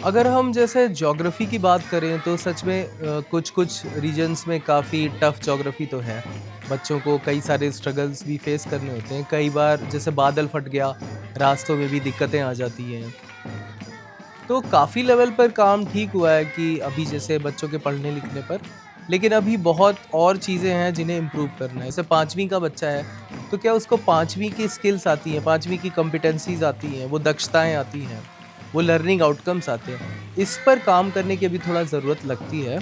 अगर हम जैसे ज्योग्राफी की बात करें तो सच में कुछ कुछ रीजन्स में काफ़ी टफ ज्योग्राफी तो है। बच्चों को कई सारे स्ट्रगल्स भी फेस करने होते हैं। कई बार जैसे बादल फट गया, रास्तों में भी दिक्कतें आ जाती हैं। तो काफ़ी लेवल पर काम ठीक हुआ है कि अभी जैसे बच्चों के पढ़ने लिखने पर, लेकिन अभी बहुत और चीज़ें हैं जिन्हें इम्प्रूव करना है। जैसे 5वीं का बच्चा है, तो क्या उसको 5वीं की स्किल्स आती हैं, 5वीं की कॉम्पिटेंसीज़ आती हैं, वो दक्षताएँ आती हैं, वो लर्निंग आउटकम्स आते हैं। इस पर काम करने की अभी थोड़ा ज़रूरत लगती है।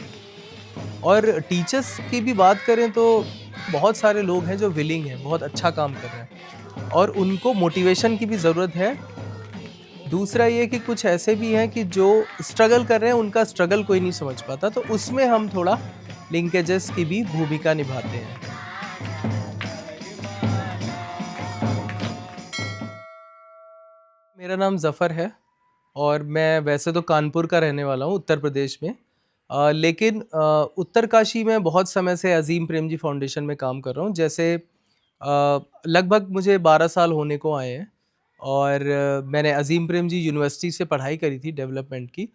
और टीचर्स की भी बात करें तो बहुत सारे लोग हैं जो विलिंग हैं, बहुत अच्छा काम कर रहे हैं और उनको मोटिवेशन की भी ज़रूरत है। दूसरा ये कि कुछ ऐसे भी हैं कि जो स्ट्रगल कर रहे हैं, उनका स्ट्रगल कोई नहीं समझ पाता, तो उसमें हम थोड़ा लिंकेजेस की भी भूमिका निभाते हैं। मेरा नाम ज़फ़र है और मैं वैसे तो कानपुर का रहने वाला हूँ, उत्तर प्रदेश में। लेकिन उत्तरकाशी में बहुत समय से अज़ीम प्रेमजी फाउंडेशन में काम कर रहा हूँ। जैसे लगभग मुझे 12 साल होने को आए हैं और मैंने अज़ीम प्रेमजी यूनिवर्सिटी से पढ़ाई करी थी डेवलपमेंट की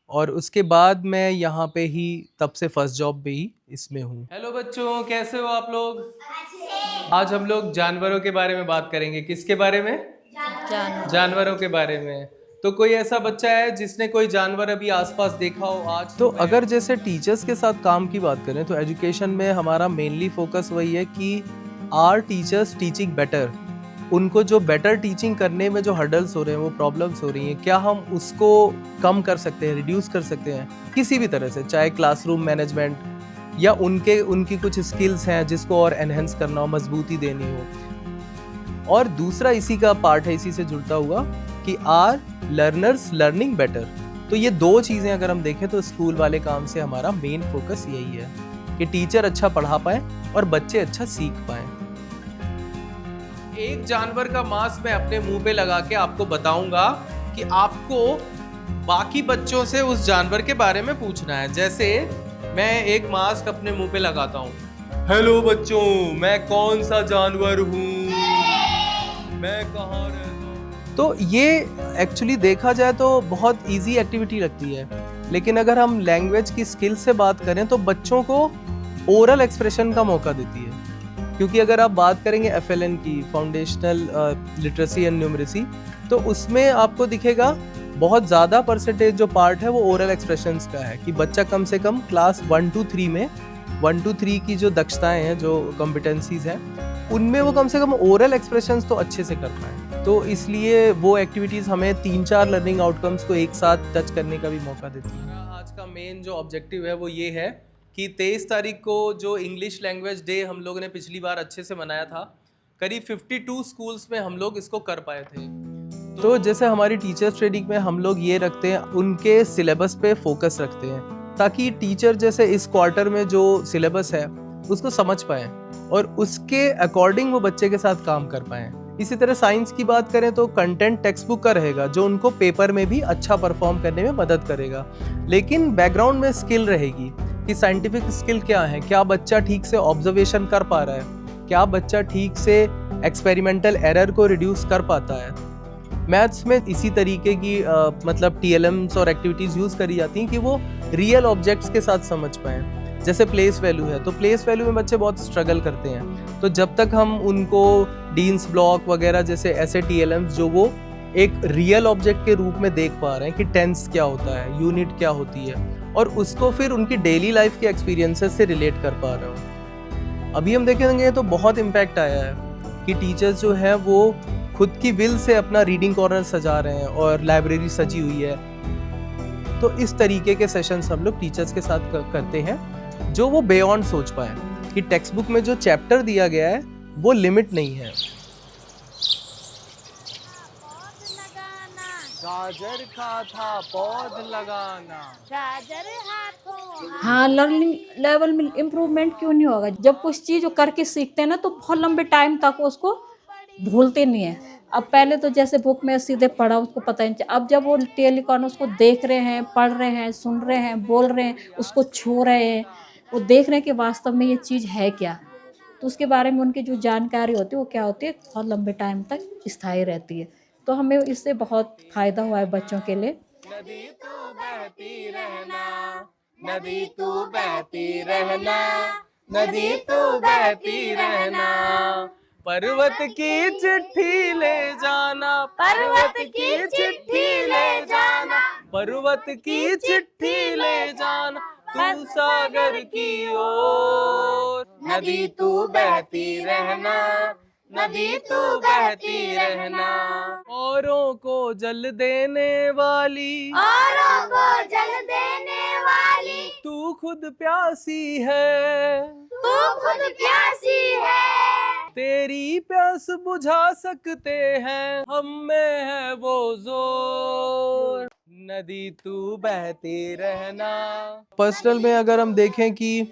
और उसके बाद मैं यहाँ पे ही तब से फर्स्ट जॉब पे ही इसमें हूँ। हेलो बच्चों, कैसे हो आप लोग? आज हम लोग जानवरों के बारे में बात करेंगे। किसके बारे में? जानवरों के बारे में। तो कोई ऐसा बच्चा है जिसने कोई जानवर अभी आसपास देखा हो आज? तो अगर जैसे टीचर्स के साथ काम की बात करें तो एजुकेशन में हमारा मेनली फोकस वही है कि आर टीचर्स टीचिंग बेटर। उनको जो बेटर टीचिंग करने में जो हर्डल्स हो रहे हैं, वो प्रॉब्लम्स हो रही हैं, क्या हम उसको कम कर सकते हैं, रिड्यूस कर सकते हैं किसी भी तरह से, चाहे क्लासरूम मैनेजमेंट या उनकी कुछ स्किल्स हैं जिसको और एनहेंस करना हो, मजबूती देनी हो। और दूसरा इसी का पार्ट है, इसी से जुड़ता हुआ कि आर लर्नर्स लर्निंग बेटर। तो ये दो चीज़ें अगर हम देखें तो स्कूल वाले काम से हमारा मेन फोकस यही है कि टीचर अच्छा पढ़ा पाए और बच्चे अच्छा सीख पाए। एक जानवर का मांस मैं अपने मुंह पे लगा के आपको बताऊंगा कि आपको बाकी बच्चों से उस जानवर के बारे में पूछना है। जैसे मैं एक मास्क अपने मुंह पे लगाता हूँ, हेलो बच्चों, मैं कौन सा जानवर हूँ, मैं कहाँ रहता हूँ। तो ये एक्चुअली देखा जाए तो बहुत इजी एक्टिविटी लगती है, लेकिन अगर हम लैंग्वेज की स्किल से बात करें तो बच्चों को ओरल एक्सप्रेशन का मौका देती है। क्योंकि अगर आप बात करेंगे FLN की, फाउंडेशनल लिटरेसी एंड न्यूमरेसी, तो उसमें आपको दिखेगा बहुत ज़्यादा परसेंटेज जो पार्ट है वो ओरल एक्सप्रेशंस का है कि बच्चा कम से कम क्लास 1 to 3 में 1 to 3 की जो दक्षताएं हैं, जो कॉम्पिटेंसीज हैं, उनमें वो कम से कम ओरल एक्सप्रेशंस तो अच्छे से कर पाएँ। तो इसलिए वो एक्टिविटीज़ हमें 3-4 लर्निंग आउटकम्स को एक साथ टच करने का भी मौका देती है। आज का मेन जो ऑब्जेक्टिव है वो ये है कि 23 तारीख को जो इंग्लिश लैंग्वेज डे हम लोगों ने पिछली बार अच्छे से मनाया था, करीब 52 स्कूल्स में हम लोग इसको कर पाए थे। तो जैसे हमारी टीचर्स ट्रेनिंग में हम लोग ये रखते हैं, उनके सिलेबस पे फोकस रखते हैं ताकि टीचर जैसे इस क्वार्टर में जो सिलेबस है उसको समझ पाएँ और उसके अकॉर्डिंग वो बच्चे के साथ काम कर पाएँ। इसी तरह साइंस की बात करें तो कंटेंट टेक्स्ट बुक का रहेगा जो उनको पेपर में भी अच्छा परफॉर्म करने में मदद करेगा, लेकिन बैकग्राउंड में स्किल रहेगी कि साइंटिफिक स्किल क्या है, क्या बच्चा ठीक से ऑब्जर्वेशन कर पा रहा है, क्या बच्चा ठीक से एक्सपेरिमेंटल एरर को रिड्यूस कर पाता है। मैथ्स में इसी तरीके की मतलब TLMs और एक्टिविटीज़ यूज़ करी जाती हैं कि वो रियल ऑब्जेक्ट्स के साथ समझ पाएँ। जैसे प्लेस वैल्यू है, तो प्लेस वैल्यू में बच्चे बहुत स्ट्रगल करते हैं, तो जब तक हम उनको डीन्स ब्लॉक वगैरह जैसे ऐसे TLMs जो वो एक रियल ऑब्जेक्ट के रूप में देख पा रहे हैं कि टेंस क्या होता है, यूनिट क्या होती है, और उसको फिर उनकी डेली लाइफ के एक्सपीरियंसेस से रिलेट कर पा रहे हो। अभी हम देखेंगे तो बहुत इम्पैक्ट आया है कि टीचर्स जो है वो खुद की विल से अपना रीडिंग कॉर्नर सजा रहे हैं और लाइब्रेरी सजी हुई है। तो इस तरीके के सेशंस हम लोग टीचर्स के साथ करते हैं जो वो बियॉन्ड सोच पाए कि टेक्स्ट बुक में जो चैप्टर दिया गया है वो लिमिट नहीं है। गाजर का था पौध लगाना, गाजर हाथों हाँ, लर्निंग लेवल में इम्प्रूवमेंट क्यों नहीं होगा? जब कुछ चीज़ करके सीखते हैं ना तो बहुत लंबे टाइम तक उसको भूलते नहीं है। अब पहले तो जैसे बुक में सीधे पढ़ा उसको पता ही नहीं चला। अब जब वो टेलीकॉन उसको देख रहे हैं, पढ़ रहे हैं, सुन रहे हैं, बोल रहे हैं, उसको छू रहे हैं, वो देख रहे हैं कि वास्तव में ये चीज़ है क्या? तो उसके बारे में उनकी जो जानकारी होती है वो क्या होती है, बहुत लंबे टाइम तक स्थायी रहती है। तो हमें इससे बहुत फ़ायदा हुआ है बच्चों के लिए। नदी तू बहती रहना, नदी तू बहती रहना, नदी तू बहती रहना। पर्वत की चिट्ठी ले जाना, पर्वत की चिट्ठी ले जाना, पर्वत की चिट्ठी ले जाना, तू सागर की ओर। नदी तू बहती रहना, नदी तू बहती रहना। औरों को जल देने वाली, औरों को जल देने वाली, तू खुद प्यासी है, तू खुद प्यासी है। तेरी प्यास बुझा सकते हैं, हम में है वो जोर। नदी तू बहती रहना। पर्सनल में अगर हम देखें कि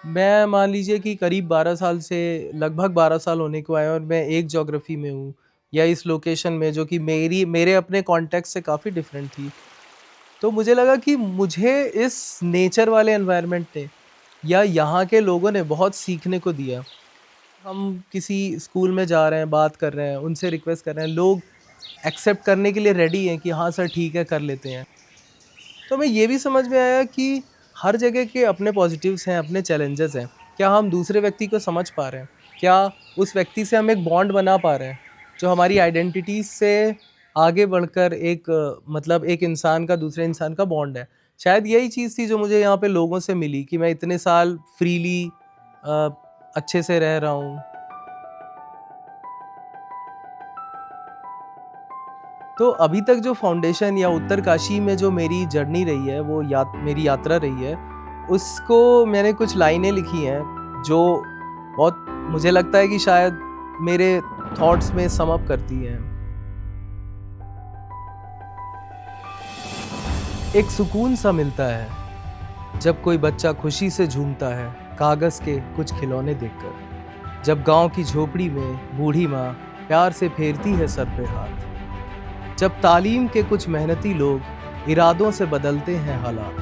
मैं मान लीजिए कि करीब 12 साल से लगभग 12 साल होने को आए और मैं एक ज्योग्राफी में हूँ या इस लोकेशन में जो कि मेरे अपने कॉन्टेक्स्ट से काफ़ी डिफरेंट थी, तो मुझे लगा कि मुझे इस नेचर वाले एनवायरनमेंट ने या यहाँ के लोगों ने बहुत सीखने को दिया। हम किसी स्कूल में जा रहे हैं, बात कर रहे हैं, उनसे रिक्वेस्ट कर रहे हैं, लोग एक्सेप्ट करने के लिए रेडी हैं कि हाँ सर ठीक है कर लेते हैं। तो हमें ये भी समझ में आया कि हर जगह के अपने पॉजिटिव्स हैं, अपने चैलेंजेस हैं। क्या हम दूसरे व्यक्ति को समझ पा रहे हैं? क्या उस व्यक्ति से हम एक बॉन्ड बना पा रहे हैं जो हमारी आइडेंटिटी से आगे बढ़कर एक मतलब एक इंसान का दूसरे इंसान का बॉन्ड है। शायद यही चीज़ थी जो मुझे यहाँ पे लोगों से मिली कि मैं इतने साल फ्रीली अच्छे से रह रहा हूँ। तो अभी तक जो फाउंडेशन या उत्तरकाशी में जो मेरी जर्नी रही है, वो मेरी यात्रा रही है, उसको मैंने कुछ लाइनें लिखी हैं जो बहुत मुझे लगता है कि शायद मेरे थॉट्स में सम अप करती हैं। एक सुकून सा मिलता है जब कोई बच्चा खुशी से झूमता है कागज़ के कुछ खिलौने देखकर, जब गांव की झोपड़ी में बूढ़ी माँ प्यार से फेरती है सर पे हाथ, जब तालीम के कुछ मेहनती लोग इरादों से बदलते हैं हालात,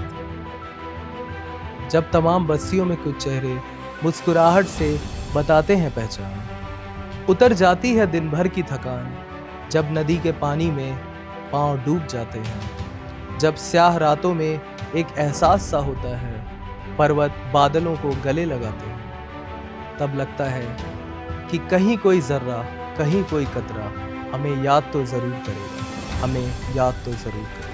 जब तमाम बस्तियों में कुछ चेहरे मुस्कुराहट से बताते हैं पहचान, उतर जाती है दिन भर की थकान, जब नदी के पानी में पांव डूब जाते हैं, जब स्याह रातों में एक एहसास सा होता है पर्वत बादलों को गले लगाते हैं, तब लगता है कि कहीं कोई जर्रा, कहीं कोई कतरा हमें याद तो ज़रूर करेगा, हमें याद तो ज़रूर करेगा।